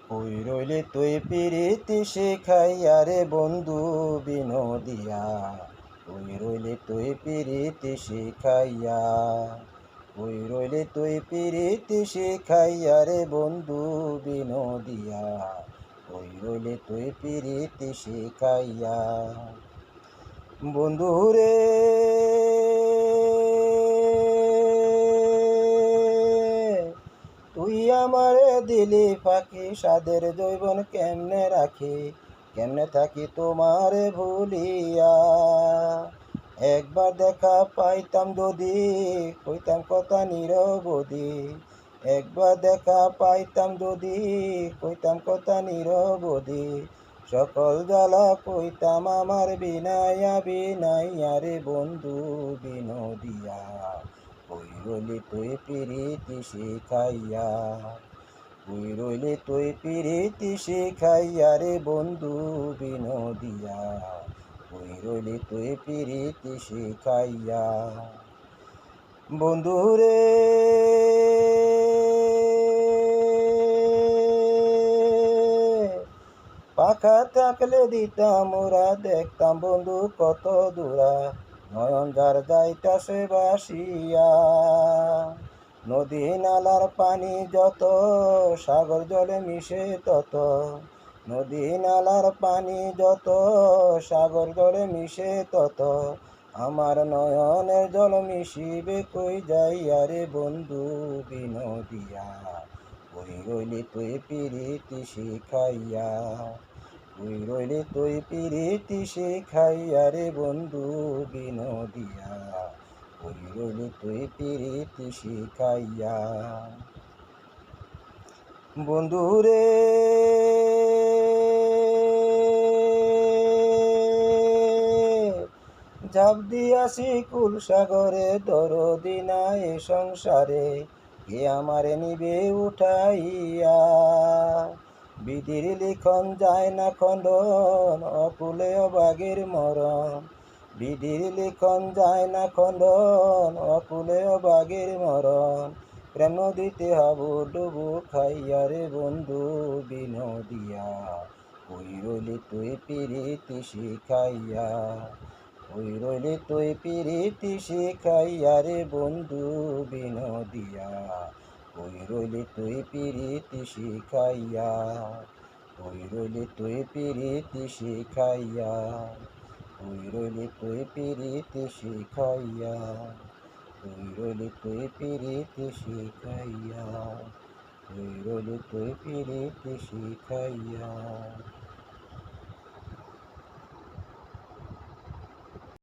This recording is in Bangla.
ওই রইলে তুই পিরিতি শিখাইয়া রে বন্ধু বিনোদিয়া, ওই রইলে তুই পিরিতি শিখাইয়া, ওই রইলে তুই পিরিতি শিখাইয়া রে বন্ধু বিনোদিয়া, ওই রইলে তুই পিরিতি শিখাইয়া। বন্ধুরে তুই আমারে দিলি ফাঁকি, সাদের জৈবন কেমনে রাখি, কেমনে থাকি তোমারে ভুলিয়া। একবার দেখা পাইতাম যদি, কইতাম কথা নিরবধি, একবার দেখা পাইতাম যদি, কইতাম কথা নিরবধি, সকল জ্বালা কইতাম আমার বিনাইয়া বিনাইয়া রে বন্ধু বিনোদিয়া, ওই রইলি তুই পিরিতি শিখাইয়া, ওই রইলি তুই পিরিতি শিখাইয়া রে বন্ধু বিনোদিয়া, ওই রইলি তুই পিরিতি শিখাইয়া। বন্ধুরে পাখা থাকলে দিতাম ওরা, দেখতাম বন্ধু কত দূরা, নয়ন যার যাইতাছে বাসিয়া। নদী নালার পানি যত, সাগর জলে মিশে তত, নদী নালার পানি যত, সাগর জলে মিশে তত, আমার নয়নের জল মিশিবে কই যাইয়া রে বন্ধু বিনোদিয়া, ওই রইলি তুই পিরিতি শিখাইয়া, ওই রইলি তুই পিরিতি শিখাইয়া রে বন্ধু বিনোদিয়া, ওই রইলি তুই পিরিতি শিখাইয়া। বন্ধুরে ঝাঁপ দিয়াছি কুল সাগরে, দরদি নাই সংসারে, কে আমারে নিবে উঠাইয়া। বিধির লিখন যায় না খণ্ডন, অকুলে অবাগের মরণ, বিধির লিখন যায় না খণ্ডন, অকুলে অবাগের মরণ, প্রেম নদীতে হাবুডুবু খাইয়া রে বন্ধু বিনোদিয়া, ওই রইলি তুই পিরিতি শিখাইয়া, ওই রইলি তুই পিরিতি শিখাইয়া রে বন্ধু বিনোদিয়া, ওই রইলি তুই পিরিতি শিখাইয়া, ওই রইলি তুই পিরিতি শিখাইয়া, ওই রইলি তুই পিরিতি শিখাইয়া, ওই রইলি তুই পিরিতি শিখাইয়া, ওই রইলি তুই পিরিতি শিখাইয়া।